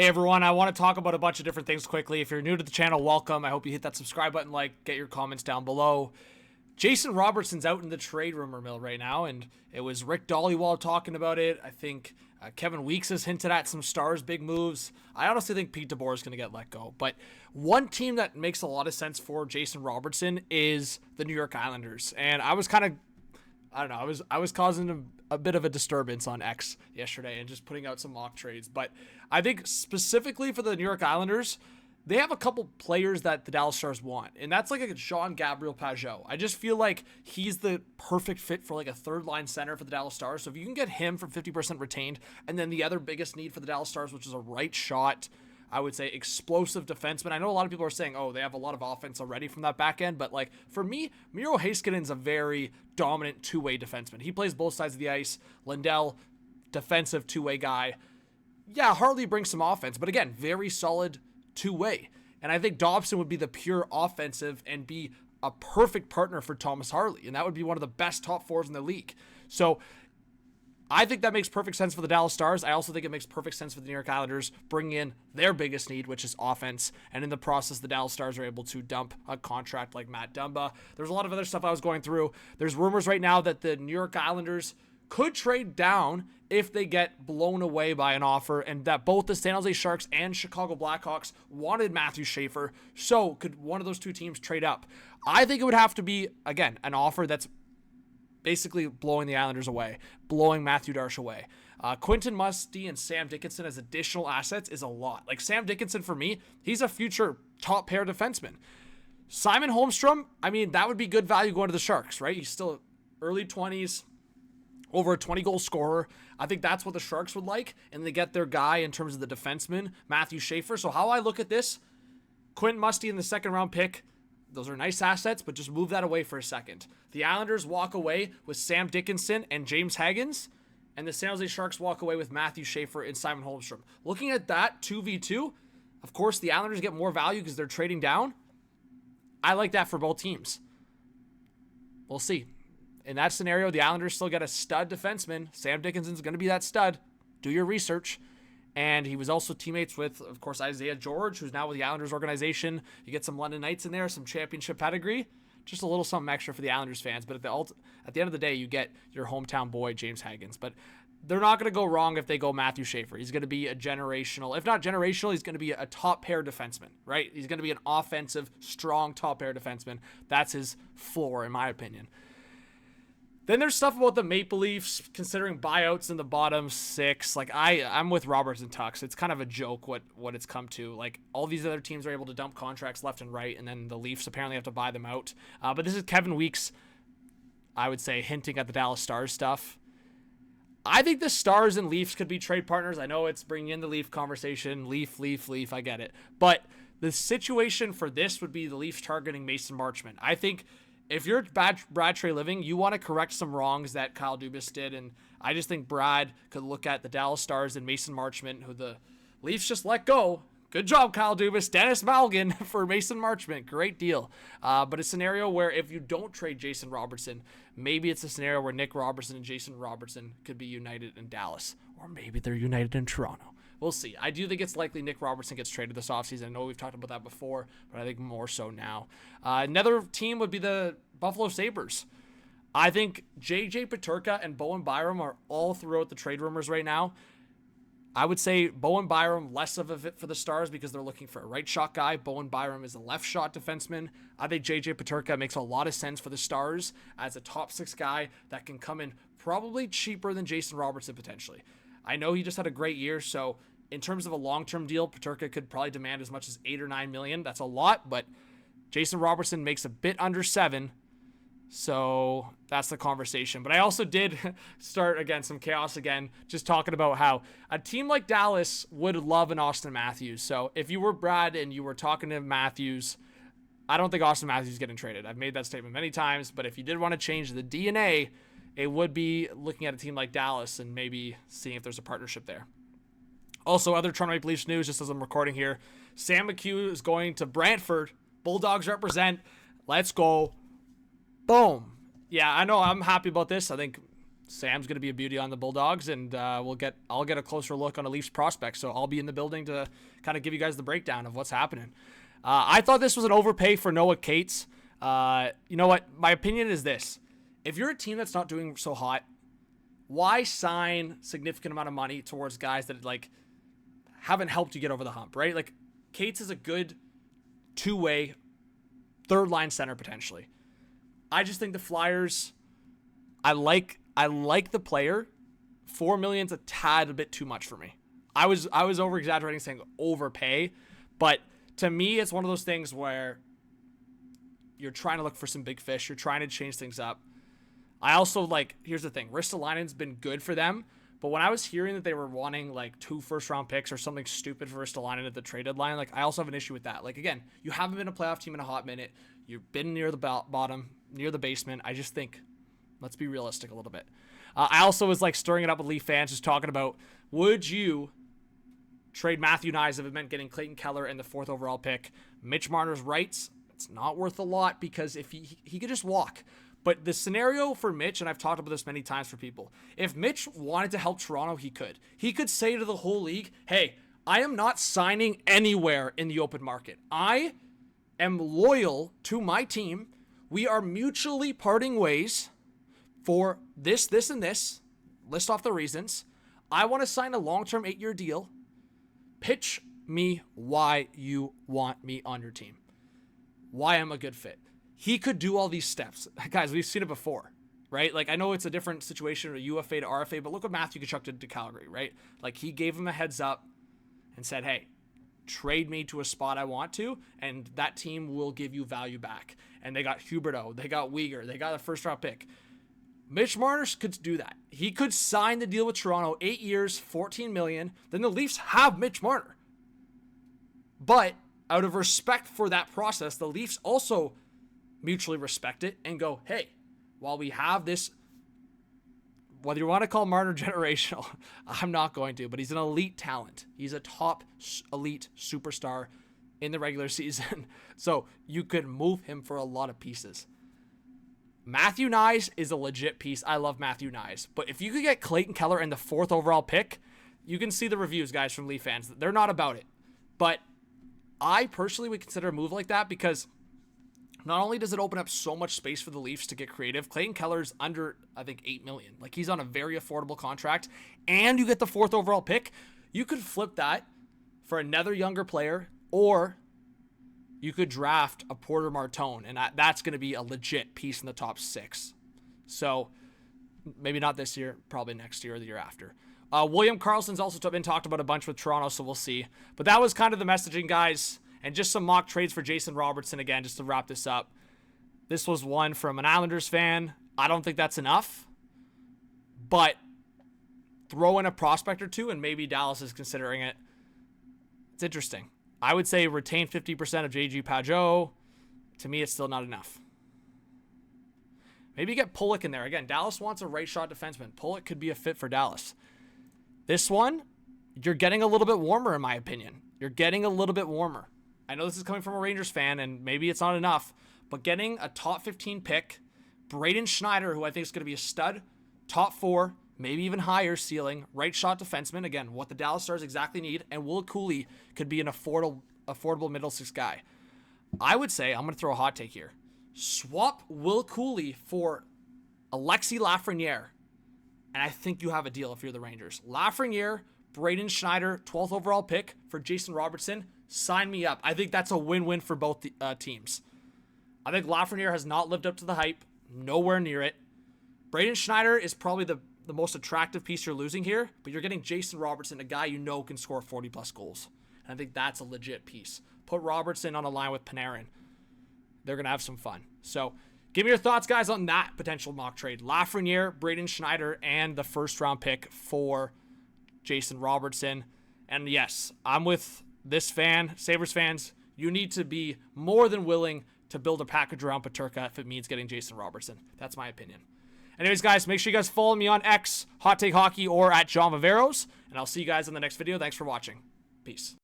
Hey everyone, I want to talk about a bunch of different things quickly. If you're new to the channel, welcome. I hope you hit that subscribe button, get your comments down below. Jason Robertson's out in the trade rumor mill right now, and it was Rick Dollywall talking about it. I think Kevin Weeks has hinted at some Stars' big moves. I honestly think Pete DeBoer is going to get let go. But one team that makes a lot of sense for Jason Robertson is the New York Islanders. And I was kind of, I was causing a bit of a disturbance on X yesterday and just putting out some mock trades. But I think specifically for the New York Islanders, they have a couple players that the Dallas Stars want, and that's like a Jean-Gabriel Pageau. I just feel like he's the perfect fit for like a third-line center for the Dallas Stars. So if you can get him for 50% retained, and then the other biggest need for the Dallas Stars, which is a right shot, I would say explosive defenseman. I know a lot of people are saying, oh, they have a lot of offense already from that back end, but like for me, Miro Heiskanen's a very dominant two-way defenseman. He plays both sides of the ice. Lindell, defensive two-way guy. Yeah, Hartley brings some offense, but again, very solid two-way. And I think Dobson would be the pure offensive and be a perfect partner for Thomas Hartley, and that would be one of the best top fours in the league. So I think that makes perfect sense for the Dallas Stars. I also think it makes perfect sense for the New York Islanders, bringing in their biggest need, which is offense. And in the process, the Dallas Stars are able to dump a contract like Matt Dumba. There's a lot of other stuff I was going through. There's rumors right now that the New York Islanders could trade down if they get blown away by an offer, and that both the San Jose Sharks and Chicago Blackhawks wanted Matthew Schaefer. So could one of those two teams trade up? I think it would have to be, again, an offer that's basically blowing the Islanders away, blowing Matthew Darche away. Quentin Musty and Sam Dickinson as additional assets is a lot. Like Sam Dickinson, for me, he's a future top pair defenseman. Simon Holmstrom, I mean, that would be good value going to the Sharks, right? He's still early 20s, over a 20-goal scorer. I think that's what the Sharks would like, and they get their guy in terms of the defenseman, Matthew Schaefer. So how I look at this, Quentin Musty in the second-round pick, those are nice assets, but just move that away for a second. The Islanders walk away with Sam Dickinson and James Haggins, and the San Jose Sharks walk away with Matthew Schaefer and Simon Holmstrom. Looking at that 2v2, of course, the Islanders get more value because they're trading down. I like that for both teams. We'll see. In that scenario, the Islanders still get a stud defenseman. Sam Dickinson's going to be that stud. Do your research. And he was also teammates with, of course, Isaiah George, who's now with the Islanders organization. You get some London Knights in there, some championship pedigree. Just a little something extra for the Islanders fans. But at the end of the day, you get your hometown boy, James Haggins. But they're not going to go wrong if they go Matthew Schaefer. He's going to be a generational, if not generational, he's going to be a top pair defenseman, right? He's going to be an offensive, strong top pair defenseman. That's his floor, in my opinion. Then there's stuff about the Maple Leafs considering buyouts in the bottom six. Like I'm with Robertson Tux. It's kind of a joke what it's come to. Like all these other teams are able to dump contracts left and right, and then the Leafs apparently have to buy them out. But this is Kevin Weeks, I would say, hinting at the Dallas Stars stuff. I think the Stars and Leafs could be trade partners. I know it's bringing in the Leaf conversation. Leaf, I get it. But the situation for this would be the Leafs targeting Mason Marchment. I think if you're Brad Treliving, you want to correct some wrongs that Kyle Dubas did, and I just think Brad could look at the Dallas Stars and Mason Marchment, who the Leafs just let go. Good job, Kyle Dubas. Dennis Malgin for Mason Marchment. Great deal. But a scenario where if you don't trade Jason Robertson, maybe it's a scenario where Nick Robertson and Jason Robertson could be united in Dallas, or maybe they're united in Toronto. We'll see. I do think it's likely Nick Robertson gets traded this offseason. I know we've talked about that before, but I think more so now. Another team would be the Buffalo Sabres. I think J.J. Peterka and Bowen Byram are all throughout the trade rumors right now. I would say Bowen Byram less of a fit for the Stars because they're looking for a right shot guy. Bowen Byram is a left shot defenseman. I think J.J. Peterka makes a lot of sense for the Stars as a top six guy that can come in probably cheaper than Jason Robertson potentially. I know he just had a great year, so in terms of a long-term deal, Peterka could probably demand as much as $8 or $9 million. That's a lot, but Jason Robertson makes a bit under $7 million, so that's the conversation. But I also did start, again, some chaos again, just talking about how a team like Dallas would love an Austin Matthews. So if you were Brad and you were talking to Matthews, I don't think Austin Matthews is getting traded. I've made that statement many times, but if you did want to change the DNA, it would be looking at a team like Dallas and maybe seeing if there's a partnership there. Also, other Toronto Maple Leafs news, just as I'm recording here, Sam McHugh is going to Brantford. Bulldogs represent. Let's go. Boom. Yeah, I know I'm happy about this. I think Sam's going to be a beauty on the Bulldogs, and I'll get a closer look on a Leafs prospect. So I'll be in the building to kind of give you guys the breakdown of what's happening. I thought this was an overpay for Noah Cates. You know what? My opinion is this. If you're a team that's not doing so hot, why sign significant amount of money towards guys that like haven't helped you get over the hump, right? Like Cates is a good two-way third line center potentially. I just think the Flyers, I like the player. $4 million's a tad a bit too much for me. I was over exaggerating saying overpay, but to me it's one of those things where you're trying to look for some big fish. You're trying to change things up. I also here's the thing. Ristolainen's been good for them, but when I was hearing that they were wanting 2 first-round picks or something stupid for Ristolainen at the trade deadline, I also have an issue with that. Again, you haven't been a playoff team in a hot minute. You've been near the bottom, near the basement. I just think, let's be realistic a little bit. I also was stirring it up with Leaf fans, just talking about, would you trade Matthew Knies if it meant getting Clayton Keller and the 4th overall pick? Mitch Marner's rights, it's not worth a lot because if he could just walk. But the scenario for Mitch, and I've talked about this many times for people, if Mitch wanted to help Toronto, he could. He could say to the whole league, hey, I am not signing anywhere in the open market. I am loyal to my team. We are mutually parting ways for this, this, and this. List off the reasons. I want to sign a long-term 8-year deal. Pitch me why you want me on your team. Why I'm a good fit. He could do all these steps. Guys, we've seen it before, right? I know it's a different situation, a UFA to RFA, but look what Matthew Tkachuk did to Calgary, right? He gave him a heads up and said, hey, trade me to a spot I want to, and that team will give you value back. And they got Huberdeau, they got Weegar, they got a first-round pick. Mitch Marner could do that. He could sign the deal with Toronto, 8 years, $14 million. Then the Leafs have Mitch Marner. But out of respect for that process, the Leafs also mutually respect it and go, hey, while we have this, whether you want to call Marner generational, I'm not going to, but he's an elite talent. He's a top elite superstar in the regular season. So you could move him for a lot of pieces. Matthew Knies is a legit piece. I love Matthew Knies. But if you could get Clayton Keller and the 4th overall pick, you can see the reviews, guys, from Leaf fans. They're not about it. But I personally would consider a move like that because not only does it open up so much space for the Leafs to get creative, Clayton Keller's under, I think, $8 million. He's on a very affordable contract, and you get the 4th overall pick. You could flip that for another younger player, or you could draft a Porter Martone, and that's going to be a legit piece in the top 6. So maybe not this year, probably next year or the year after. William Karlsson's also been talked about a bunch with Toronto, so we'll see. But that was kind of the messaging, guys. And just some mock trades for Jason Robertson again, just to wrap this up. This was one from an Islanders fan. I don't think that's enough. But throw in a prospect or two, and maybe Dallas is considering it. It's interesting. I would say retain 50% of JG Pajot. To me, it's still not enough. Maybe get Pulock in there. Again, Dallas wants a right shot defenseman. Pulock could be a fit for Dallas. This one, you're getting a little bit warmer, in my opinion. You're getting a little bit warmer. I know this is coming from a Rangers fan, and maybe it's not enough, but getting a top 15 pick, Braden Schneider, who I think is going to be a stud, top 4, maybe even higher ceiling, right shot defenseman, again, what the Dallas Stars exactly need, and Will Cooley could be an affordable middle 6 guy. I would say, I'm going to throw a hot take here, swap Will Cooley for Alexis Lafreniere, and I think you have a deal if you're the Rangers. Lafreniere, Braden Schneider, 12th overall pick for Jason Robertson. Sign me up. I think that's a win-win for both teams. I think Lafreniere has not lived up to the hype. Nowhere near it. Braden Schneider is probably the most attractive piece you're losing here, but you're getting Jason Robertson, a guy you know can score 40-plus goals. And I think that's a legit piece. Put Robertson on a line with Panarin. They're going to have some fun. So give me your thoughts, guys, on that potential mock trade. Lafreniere, Braden Schneider, and the first-round pick for Jason Robertson. And yes, I'm with this fan, Sabres fans. You need to be more than willing to build a package around Peterka if it means getting Jason Robertson. That's my opinion. Anyways, guys, make sure you guys follow me on X, Hot Take Hockey, or at John Viveiros, and I'll see you guys in the next video. Thanks for watching. Peace.